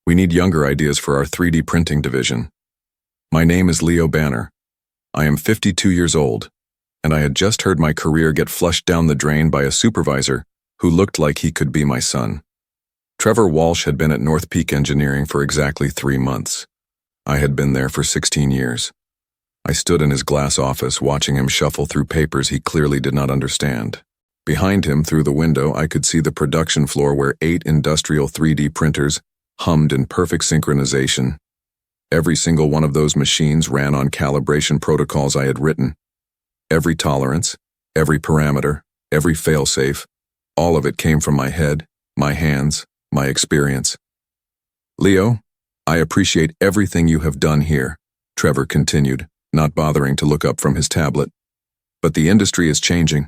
We need younger ideas for our 3D printing division. My name is Leo Banner. I am 52 years old, and I had just heard my career get flushed down the drain by a supervisor who looked like he could be my son. Trevor Walsh had been at North Peak Engineering for exactly 3 months. I had been there for 16 years. I stood in his glass office watching him shuffle through papers he clearly did not understand. Behind him, through the window, I could see the production floor where 8 industrial 3D printers hummed in perfect synchronization. Every single one of those machines ran on calibration protocols I had written. Every tolerance, every parameter, every failsafe, all of it came from my head, my hands, my experience. Leo, I appreciate everything you have done here, Trevor continued, not bothering to look up from his tablet. But the industry is changing.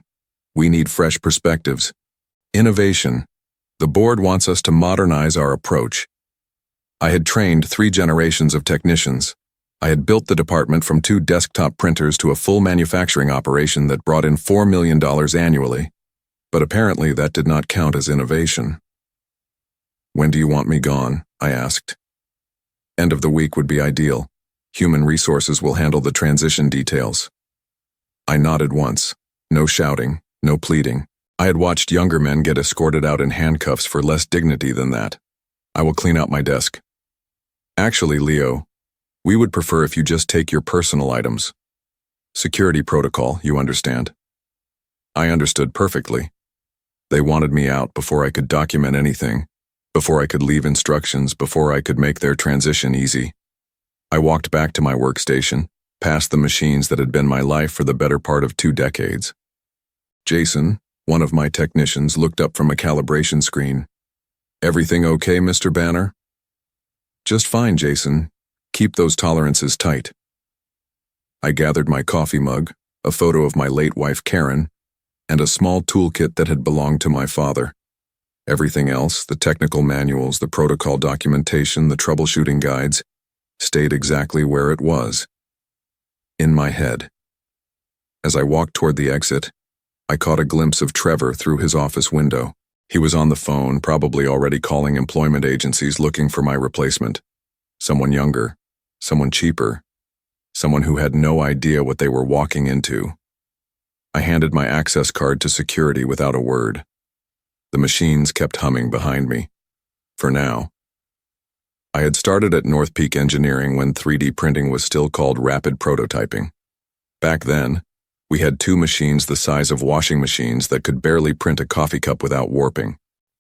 We need fresh perspectives. Innovation. The board wants us to modernize our approach. I had trained 3 generations of technicians. I had built the department from 2 desktop printers to a full manufacturing operation that brought in $4 million annually. But apparently that did not count as innovation. When do you want me gone? I asked. End of the week would be ideal. Human resources will handle the transition details. I nodded once. No shouting, no pleading. I had watched younger men get escorted out in handcuffs for less dignity than that. I will clean out my desk. Actually, Leo, we would prefer if you just take your personal items. Security protocol, you understand. I understood perfectly. They wanted me out before I could document anything, before I could leave instructions, before I could make their transition easy. I walked back to my workstation, past the machines that had been my life for the better part of 2 decades. Jason, one of my technicians, looked up from a calibration screen. Everything okay, Mr. Banner? Just fine, Jason. Keep those tolerances tight. I gathered my coffee mug, a photo of my late wife Karen, and a small toolkit that had belonged to my father. Everything else, the technical manuals, the protocol documentation, the troubleshooting guides, stayed exactly where it was. In my head. As I walked toward the exit, I caught a glimpse of Trevor through his office window. He was on the phone, probably already calling employment agencies looking for my replacement. Someone younger, someone cheaper, someone who had no idea what they were walking into. I handed my access card to security without a word. The machines kept humming behind me. For now. I had started at North Peak Engineering when 3D printing was still called rapid prototyping. Back then, we had 2 machines the size of washing machines that could barely print a coffee cup without warping.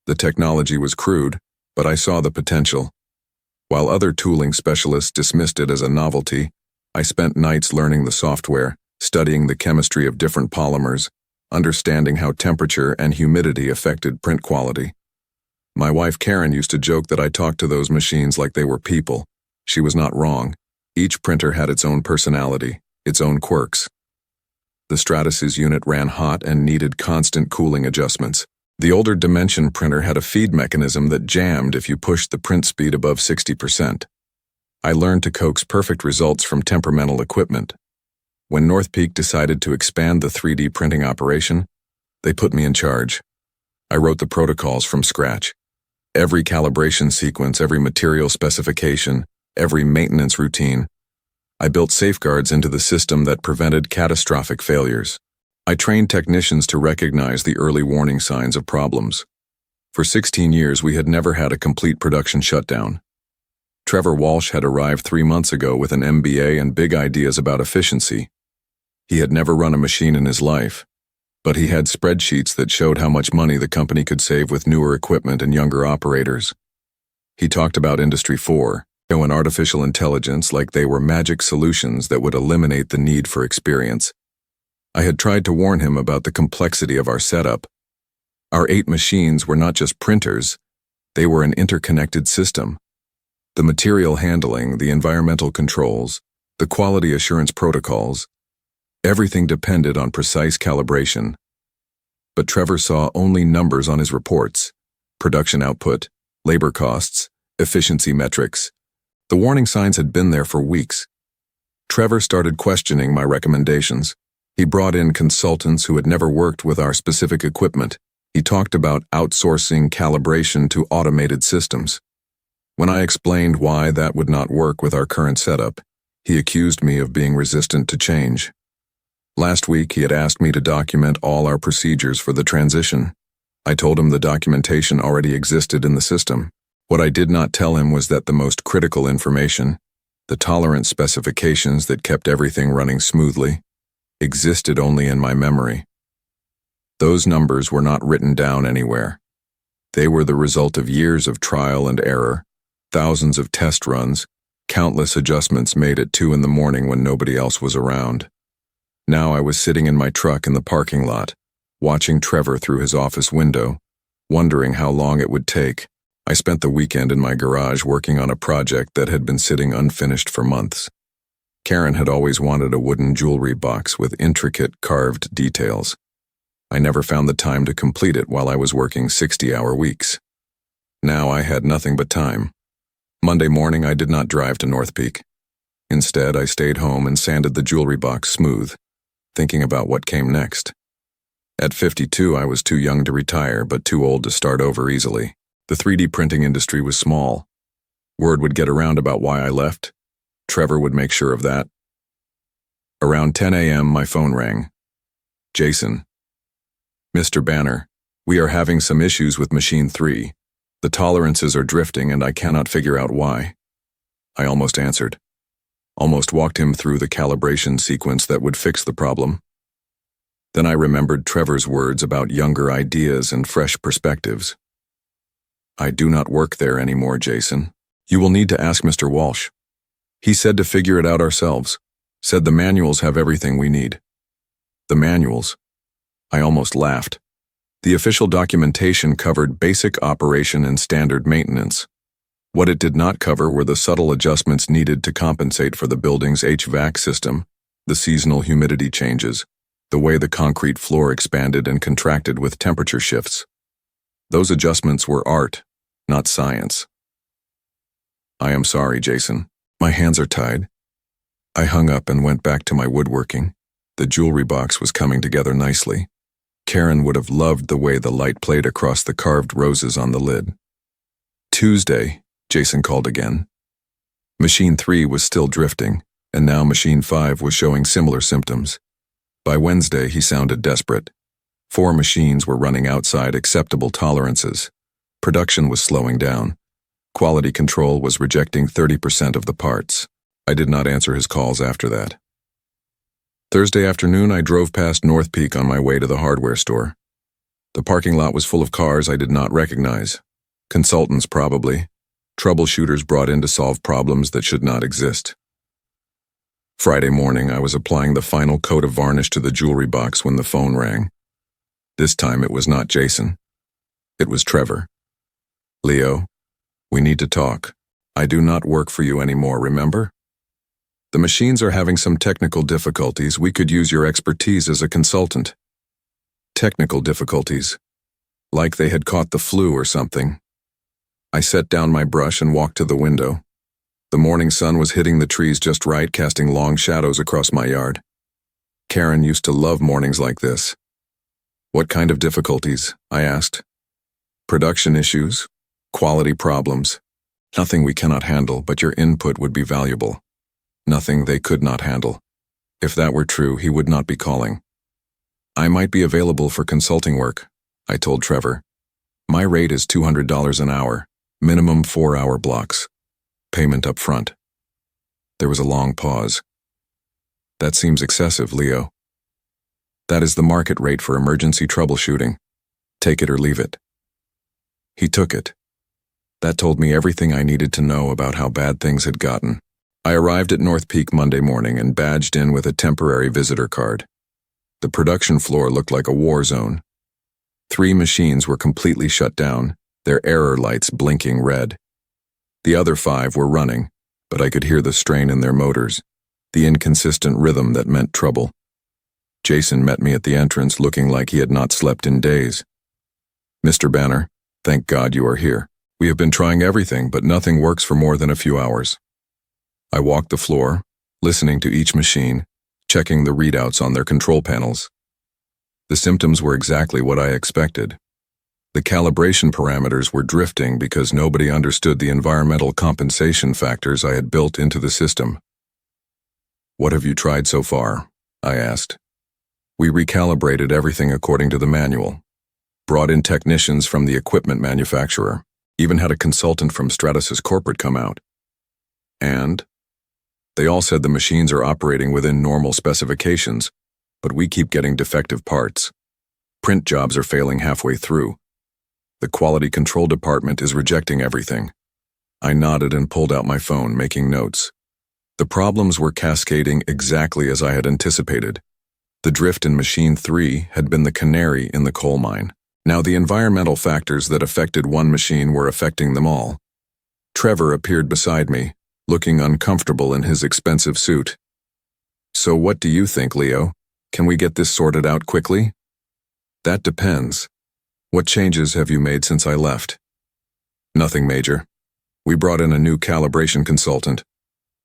The technology was crude, but I saw the potential. While other tooling specialists dismissed it as a novelty, I spent nights learning the software, studying the chemistry of different polymers, understanding how temperature and humidity affected print quality. My wife Karen used to joke that I talked to those machines like they were people. She was not wrong. Each printer had its own personality, its own quirks. The Stratasys unit ran hot and needed constant cooling adjustments. The older Dimension printer had a feed mechanism that jammed if you pushed the print speed above 60%. I learned to coax perfect results from temperamental equipment. When North Peak decided to expand the 3D printing operation, they put me in charge. I wrote the protocols from scratch. Every calibration sequence, every material specification, every maintenance routine. I built safeguards into the system that prevented catastrophic failures. I trained technicians to recognize the early warning signs of problems. For 16 years, we had never had a complete production shutdown. Trevor Walsh had arrived 3 months ago with an MBA and big ideas about efficiency. He had never run a machine in his life, but he had spreadsheets that showed how much money the company could save with newer equipment and younger operators. He talked about Industry 4, and artificial intelligence like they were magic solutions that would eliminate the need for experience. I had tried to warn him about the complexity of our setup. Our 8 machines were not just printers, they were an interconnected system. The material handling, the environmental controls, the quality assurance protocols, everything depended on precise calibration. But Trevor saw only numbers on his reports: production output, labor costs, efficiency metrics. The warning signs had been there for weeks. Trevor started questioning my recommendations. He brought in consultants who had never worked with our specific equipment. He talked about outsourcing calibration to automated systems. When I explained why that would not work with our current setup, he accused me of being resistant to change. Last week, he had asked me to document all our procedures for the transition. I told him the documentation already existed in the system. What I did not tell him was that the most critical information, the tolerance specifications that kept everything running smoothly, existed only in my memory. Those numbers were not written down anywhere. They were the result of years of trial and error, thousands of test runs, countless adjustments made at 2 in the morning when nobody else was around. Now I was sitting in my truck in the parking lot, watching Trevor through his office window, wondering how long it would take. I spent the weekend in my garage working on a project that had been sitting unfinished for months. Karen had always wanted a wooden jewelry box with intricate carved details. I never found the time to complete it while I was working 60-hour weeks. Now I had nothing but time. Monday morning I did not drive to North Peak. Instead, I stayed home and sanded the jewelry box smooth, thinking about what came next. At 52, I was too young to retire, but too old to start over easily. The 3D printing industry was small. Word would get around about why I left. Trevor would make sure of that. Around 10 a.m., my phone rang. Jason. Mr. Banner, we are having some issues with Machine 3. The tolerances are drifting and I cannot figure out why. I almost answered. Almost walked him through the calibration sequence that would fix the problem. Then I remembered Trevor's words about younger ideas and fresh perspectives. I do not work there anymore, Jason. You will need to ask Mr. Walsh. He said to figure it out ourselves. Said the manuals have everything we need. The manuals? I almost laughed. The official documentation covered basic operation and standard maintenance. What it did not cover were the subtle adjustments needed to compensate for the building's HVAC system, the seasonal humidity changes, the way the concrete floor expanded and contracted with temperature shifts. Those adjustments were art, not science. I am sorry, Jason. My hands are tied. I hung up and went back to my woodworking. The jewelry box was coming together nicely. Karen would have loved the way the light played across the carved roses on the lid. Tuesday, Jason called again. Machine 3 was still drifting, and now Machine 5 was showing similar symptoms. By Wednesday, he sounded desperate. 4 machines were running outside acceptable tolerances. Production was slowing down. Quality control was rejecting 30% of the parts. I did not answer his calls after that. Thursday afternoon, I drove past North Peak on my way to the hardware store. The parking lot was full of cars I did not recognize. Consultants, probably. Troubleshooters brought in to solve problems that should not exist. Friday morning, I was applying the final coat of varnish to the jewelry box when the phone rang. This time it was not Jason. It was Trevor. Leo, we need to talk. I do not work for you anymore, remember? The machines are having some technical difficulties. We could use your expertise as a consultant. Technical difficulties. Like they had caught the flu or something. I set down my brush and walked to the window. The morning sun was hitting the trees just right, casting long shadows across my yard. Karen used to love mornings like this. What kind of difficulties? I asked. Production issues, quality problems. Nothing we cannot handle, but your input would be valuable. Nothing they could not handle. If that were true, he would not be calling. I might be available for consulting work, I told Trevor. My rate is $200 an hour, minimum 4-hour blocks. Payment up front. There was a long pause. That seems excessive, Leo. That is the market rate for emergency troubleshooting. Take it or leave it. He took it. That told me everything I needed to know about how bad things had gotten. I arrived at North Peak Monday morning and badged in with a temporary visitor card. The production floor looked like a war zone. 3 machines were completely shut down, their error lights blinking red. The other 5 were running, but I could hear the strain in their motors, the inconsistent rhythm that meant trouble. Jason met me at the entrance looking like he had not slept in days. Mr. Banner, thank God you are here. We have been trying everything, but nothing works for more than a few hours. I walked the floor, listening to each machine, checking the readouts on their control panels. The symptoms were exactly what I expected. The calibration parameters were drifting because nobody understood the environmental compensation factors I had built into the system. "What have you tried so far?" I asked. "We recalibrated everything according to the manual, brought in technicians from the equipment manufacturer, even had a consultant from Stratus's corporate come out. And they all said the machines are operating within normal specifications, but we keep getting defective parts. Print jobs are failing halfway through. The quality control department is rejecting everything." I nodded and pulled out my phone, making notes. The problems were cascading exactly as I had anticipated. The drift in Machine 3 had been the canary in the coal mine. Now the environmental factors that affected one machine were affecting them all. Trevor appeared beside me, looking uncomfortable in his expensive suit. "So what do you think, Leo? Can we get this sorted out quickly?" "That depends. What changes have you made since I left?" "Nothing major. We brought in a new calibration consultant,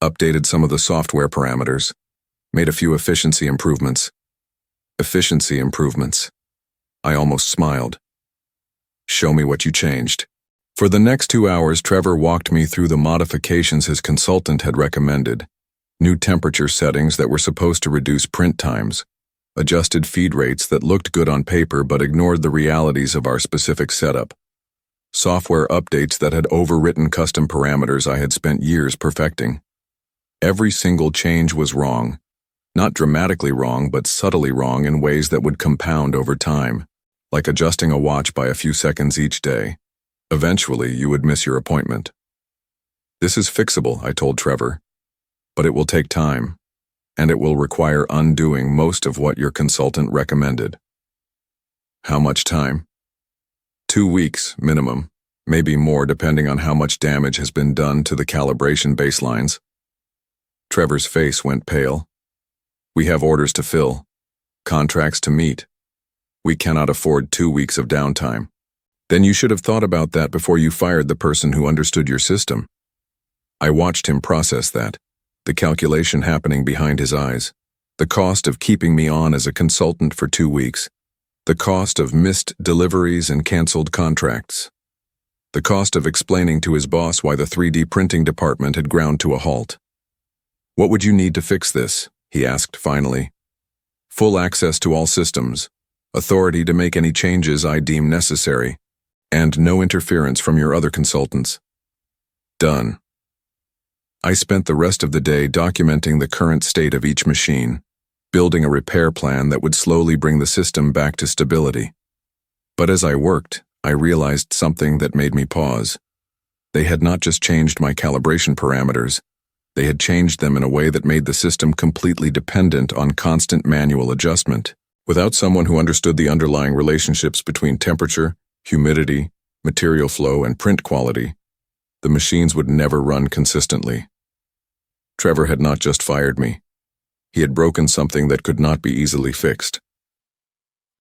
updated some of the software parameters, made a few efficiency improvements." "Efficiency improvements?" I almost smiled. "Show me what you changed." For the next 2 hours, Trevor walked me through the modifications his consultant had recommended. New temperature settings that were supposed to reduce print times, adjusted feed rates that looked good on paper but ignored the realities of our specific setup, software updates that had overwritten custom parameters I had spent years perfecting. Every single change was wrong. Not dramatically wrong, but subtly wrong in ways that would compound over time, like adjusting a watch by a few seconds each day. Eventually, you would miss your appointment. "This is fixable," I told Trevor, "but it will take time, and it will require undoing most of what your consultant recommended." "How much time?" 2 weeks, minimum, maybe more depending on how much damage has been done to the calibration baselines. Trevor's face went pale. "We have orders to fill, contracts to meet. We cannot afford 2 weeks of downtime." "Then you should have thought about that before you fired the person who understood your system." I watched him process that, the calculation happening behind his eyes. The cost of keeping me on as a consultant for 2 weeks. The cost of missed deliveries and canceled contracts. The cost of explaining to his boss why the 3D printing department had ground to a halt. "What would you need to fix this?" he asked finally. "Full access to all systems, authority to make any changes I deem necessary, and no interference from your other consultants." Done. I spent the rest of the day documenting the current state of each machine, building a repair plan that would slowly bring the system back to stability. But as I worked, I realized something that made me pause. They had not just changed my calibration parameters, they had changed them in a way that made the system completely dependent on constant manual adjustment. Without someone who understood the underlying relationships between temperature, humidity, material flow, and print quality, the machines would never run consistently. Trevor had not just fired me. He had broken something that could not be easily fixed.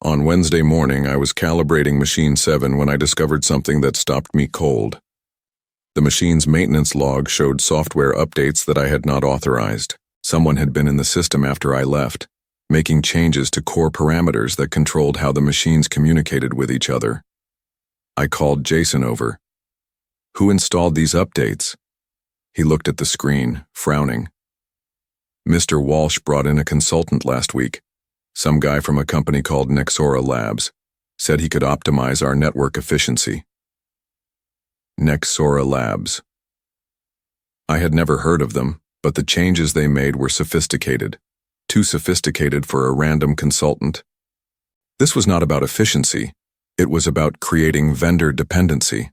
On Wednesday morning, I was calibrating Machine 7 when I discovered something that stopped me cold. The machine's maintenance log showed software updates that I had not authorized. Someone had been in the system after I left, making changes to core parameters that controlled how the machines communicated with each other. I called Jason over. "Who installed these updates?" He looked at the screen, frowning. "Mr. Walsh brought in a consultant last week, some guy from a company called Nexora Labs, said he could optimize our network efficiency." Nexora Labs. I had never heard of them, but the changes they made were sophisticated. Too sophisticated for a random consultant. This was not about efficiency. It was about creating vendor dependency.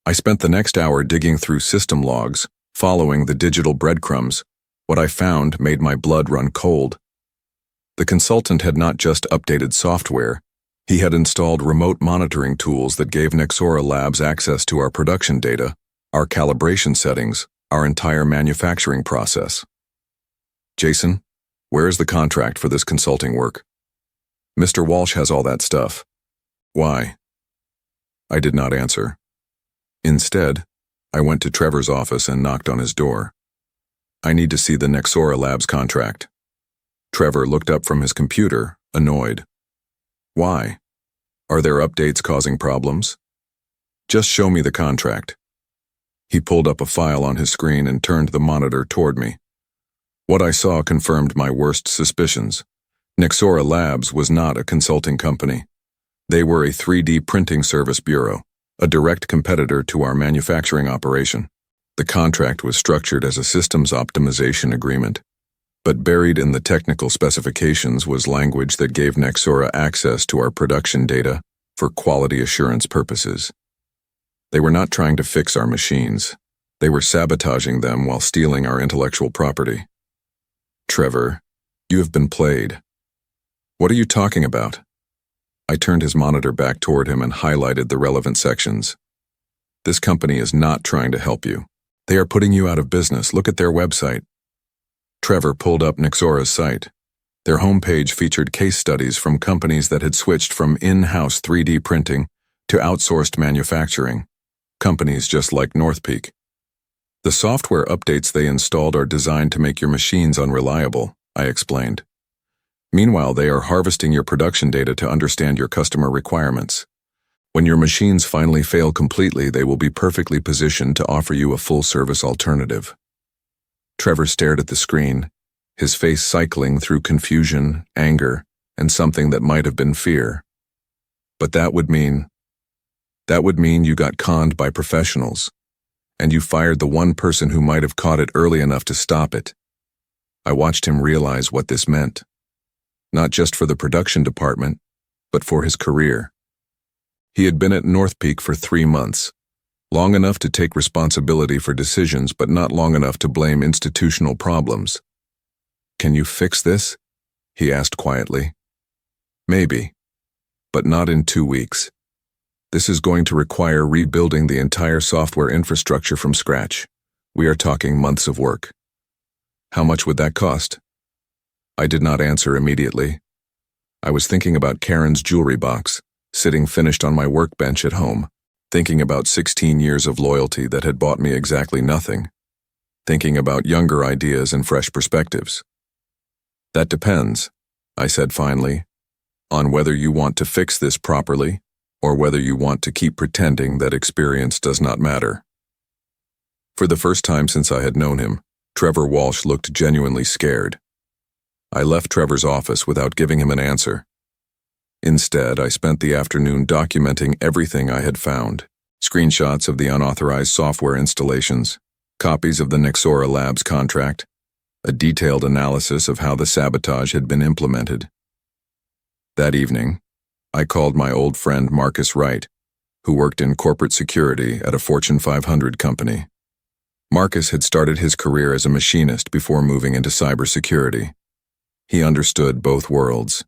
I spent the next hour digging through system logs, following the digital breadcrumbs. What I found made my blood run cold. The consultant had not just updated software, he had installed remote monitoring tools that gave Nexora Labs access to our production data, our calibration settings, our entire manufacturing process. "Jason, where is the contract for this consulting work?" "Mr. Walsh has all that stuff." "Why?" I did not answer. Instead, I went to Trevor's office and knocked on his door. "I need to see the Nexora Labs contract." Trevor looked up from his computer, annoyed. "Why?" Are there updates causing problems? Just show me the contract. He pulled up a file on his screen and turned the monitor toward me. What I saw confirmed my worst suspicions. Nexora Labs was not a consulting company. They were a 3D printing service bureau, a direct competitor to our manufacturing operation. The contract was structured as a systems optimization agreement, but buried in the technical specifications was language that gave Nexora access to our production data for quality assurance purposes. They were not trying to fix our machines. They were sabotaging them while stealing our intellectual property. Trevor, you have been played. What are you talking about? I turned his monitor back toward him and highlighted the relevant sections. This company is not trying to help you. They are putting you out of business. Look at their website. Trevor pulled up Nexora's site. Their homepage featured case studies from companies that had switched from in-house 3D printing to outsourced manufacturing, companies just like Northpeak. The software updates they installed are designed to make your machines unreliable, I explained. Meanwhile, they are harvesting your production data to understand your customer requirements. When your machines finally fail completely, they will be perfectly positioned to offer you a full-service alternative. Trevor stared at the screen, his face cycling through confusion, anger, and something that might have been fear. But that would mean you got conned by professionals, and you fired the one person who might have caught it early enough to stop it. I watched him realize what this meant, not just for the production department, but for his career. He had been at Northpeak for 3 months, long enough to take responsibility for decisions, but not long enough to blame institutional problems. Can you fix this? He asked quietly. Maybe, but not in 2 weeks. This is going to require rebuilding the entire software infrastructure from scratch. We are talking months of work. How much would that cost? I did not answer immediately. I was thinking about Karen's jewelry box, sitting finished on my workbench at home, thinking about 16 years of loyalty that had bought me exactly nothing, thinking about younger ideas and fresh perspectives. That depends, I said finally, on whether you want to fix this properly or whether you want to keep pretending that experience does not matter. For the first time since I had known him, Trevor Walsh looked genuinely scared. I left Trevor's office without giving him an answer. Instead, I spent the afternoon documenting everything I had found: screenshots of the unauthorized software installations, copies of the Nexora Labs contract, a detailed analysis of how the sabotage had been implemented. That evening, I called my old friend Marcus Wright, who worked in corporate security at a Fortune 500 company. Marcus had started his career as a machinist before moving into cybersecurity. He understood both worlds.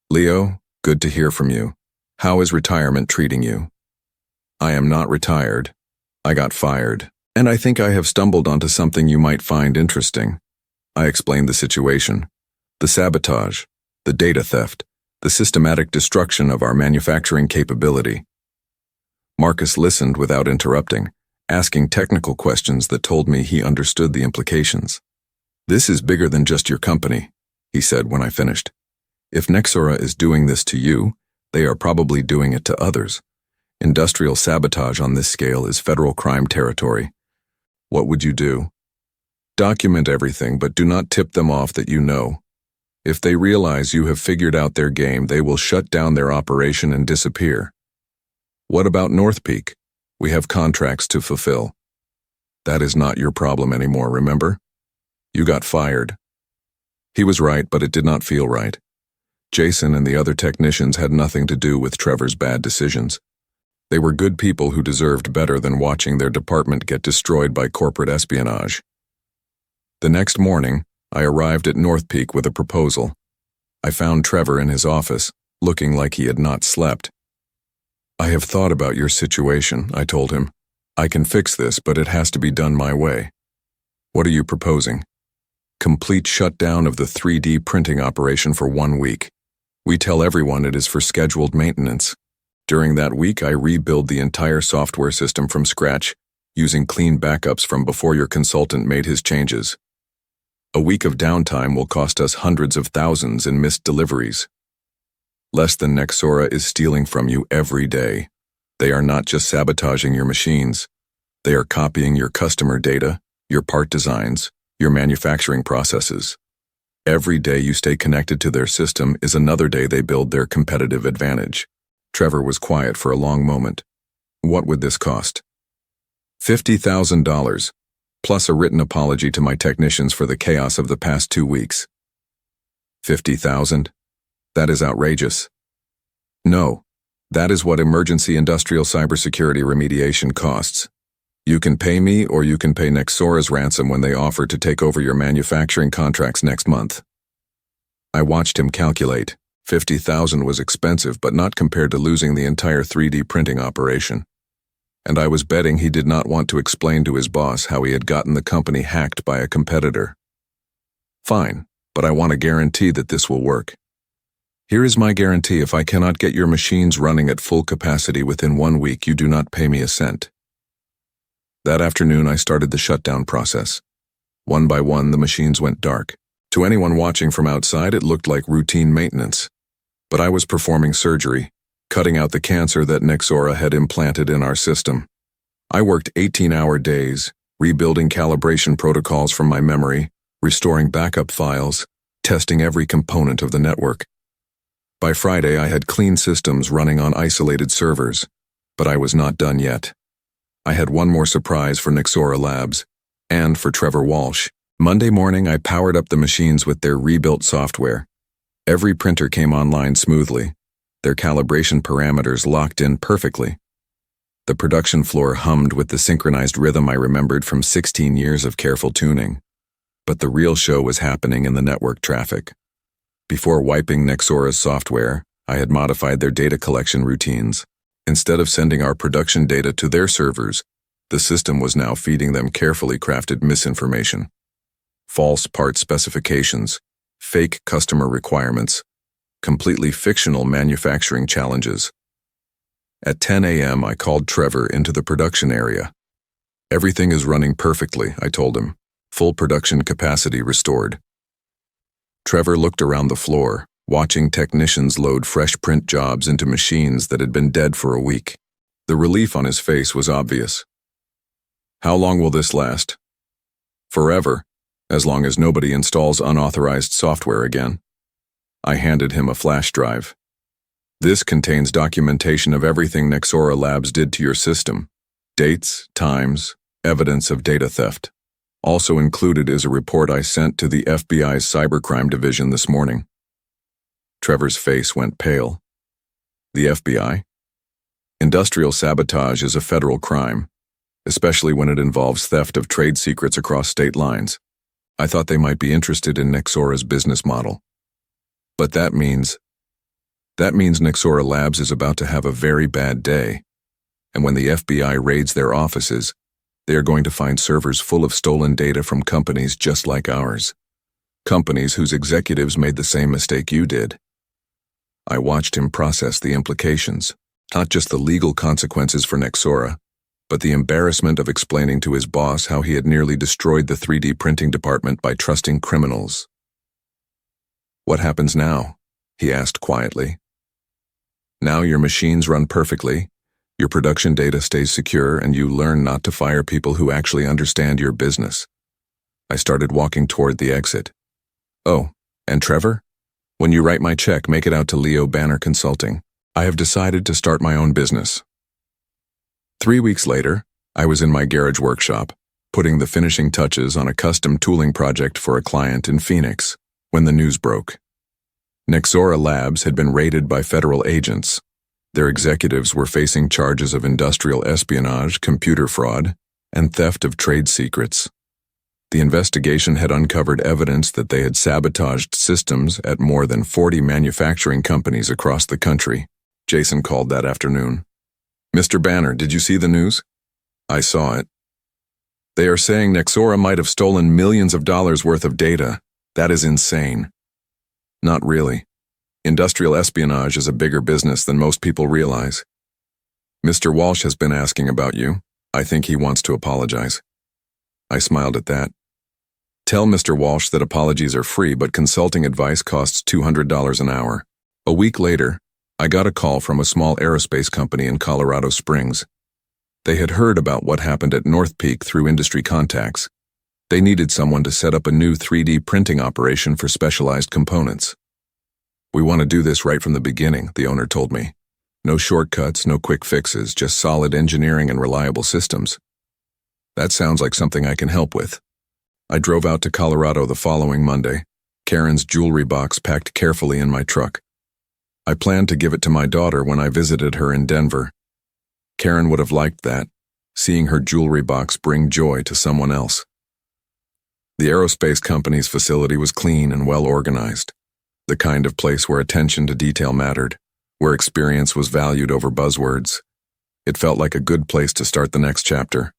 Leo, good to hear from you. How is retirement treating you? I am not retired. I got fired, and I think I have stumbled onto something you might find interesting. I explained the situation: the sabotage, the data theft, the systematic destruction of our manufacturing capability. Marcus listened without interrupting, asking technical questions that told me he understood the implications. This is bigger than just your company, he said when I finished. If Nexora is doing this to you, they are probably doing it to others. Industrial sabotage on this scale is federal crime territory. What would you do? Document everything, but do not tip them off that you know. If they realize you have figured out their game, they will shut down their operation and disappear. What about Northpeak? We have contracts to fulfill. That is not your problem anymore, remember? You got fired. He was right, but it did not feel right. Jason and the other technicians had nothing to do with Trevor's bad decisions. They were good people who deserved better than watching their department get destroyed by corporate espionage. The next morning, I arrived at Northpeak with a proposal. I found Trevor in his office, looking like he had not slept. I have thought about your situation, I told him. I can fix this, but it has to be done my way. What are you proposing? Complete shutdown of the 3D printing operation for 1 week. We tell everyone it is for scheduled maintenance. During that week, I rebuild the entire software system from scratch, using clean backups from before your consultant made his changes. A week of downtime will cost us hundreds of thousands in missed deliveries. Less than Nexora is stealing from you every day. They are not just sabotaging your machines. They are copying your customer data, your part designs, your manufacturing processes. Every day you stay connected to their system is another day they build their competitive advantage. Trevor was quiet for a long moment. What would this cost? $50,000, plus a written apology to my technicians for the chaos of the past 2 weeks. $50,000? That is outrageous. No, that is what emergency industrial cybersecurity remediation costs. You can pay me or you can pay Nexora's ransom when they offer to take over your manufacturing contracts next month. I watched him calculate. $50,000 was expensive, but not compared to losing the entire 3D printing operation. And I was betting he did not want to explain to his boss how he had gotten the company hacked by a competitor. Fine, but I want a guarantee that this will work. Here is my guarantee: if I cannot get your machines running at full capacity within 1 week, you do not pay me a cent. That afternoon, I started the shutdown process. One by one, the machines went dark. To anyone watching from outside, it looked like routine maintenance. But I was performing surgery, cutting out the cancer that Nexora had implanted in our system. I worked 18-hour days, rebuilding calibration protocols from my memory, restoring backup files, testing every component of the network. By Friday, I had clean systems running on isolated servers, but I was not done yet. I had one more surprise for Nexora Labs, and for Trevor Walsh. Monday morning, I powered up the machines with their rebuilt software. Every printer came online smoothly, their calibration parameters locked in perfectly. The production floor hummed with the synchronized rhythm I remembered from 16 years of careful tuning. But the real show was happening in the network traffic. Before wiping Nexora's software, I had modified their data collection routines. Instead of sending our production data to their servers, the system was now feeding them carefully crafted misinformation. False part specifications, fake customer requirements, completely fictional manufacturing challenges. At 10 a.m., I called Trevor into the production area. Everything is running perfectly, I told him. Full production capacity restored. Trevor looked around the floor, watching technicians load fresh print jobs into machines that had been dead for a week. The relief on his face was obvious. How long will this last? Forever, as long as nobody installs unauthorized software again. I handed him a flash drive. This contains documentation of everything Nexora Labs did to your system. Dates, times, evidence of data theft. Also included is a report I sent to the FBI's cybercrime division this morning. Trevor's face went pale. The FBI? Industrial sabotage is a federal crime, especially when it involves theft of trade secrets across state lines. I thought they might be interested in Nexora's business model. But that means Nexora Labs is about to have a very bad day. And when the FBI raids their offices, they are going to find servers full of stolen data from companies just like ours. Companies whose executives made the same mistake you did. I watched him process the implications, not just the legal consequences for Nexora, but the embarrassment of explaining to his boss how he had nearly destroyed the 3D printing department by trusting criminals. What happens now? He asked quietly. Now your machines run perfectly, your production data stays secure, and you learn not to fire people who actually understand your business. I started walking toward the exit. Oh, and Trevor? When you write my check, make it out to Leo Banner Consulting. I have decided to start my own business. 3 weeks later, I was in my garage workshop, putting the finishing touches on a custom tooling project for a client in Phoenix, when the news broke. Nexora Labs had been raided by federal agents. Their executives were facing charges of industrial espionage, computer fraud, and theft of trade secrets. The investigation had uncovered evidence that they had sabotaged systems at more than 40 manufacturing companies across the country. Jason called that afternoon. Mr. Banner, did you see the news? I saw it. They are saying Nexora might have stolen millions of dollars worth of data. That is insane. Not really. Industrial espionage is a bigger business than most people realize. Mr. Walsh has been asking about you. I think he wants to apologize. I smiled at that. Tell Mr. Walsh that apologies are free, but consulting advice costs $200 an hour. A week later, I got a call from a small aerospace company in Colorado Springs. They had heard about what happened at North Peak through industry contacts. They needed someone to set up a new 3D printing operation for specialized components. "We want to do this right from the beginning," the owner told me. "No shortcuts, no quick fixes, just solid engineering and reliable systems." That sounds like something I can help with. I drove out to Colorado the following Monday, Karen's jewelry box packed carefully in my truck. I planned to give it to my daughter when I visited her in Denver. Karen would have liked that, seeing her jewelry box bring joy to someone else. The aerospace company's facility was clean and well organized, the kind of place where attention to detail mattered, where experience was valued over buzzwords. It felt like a good place to start the next chapter.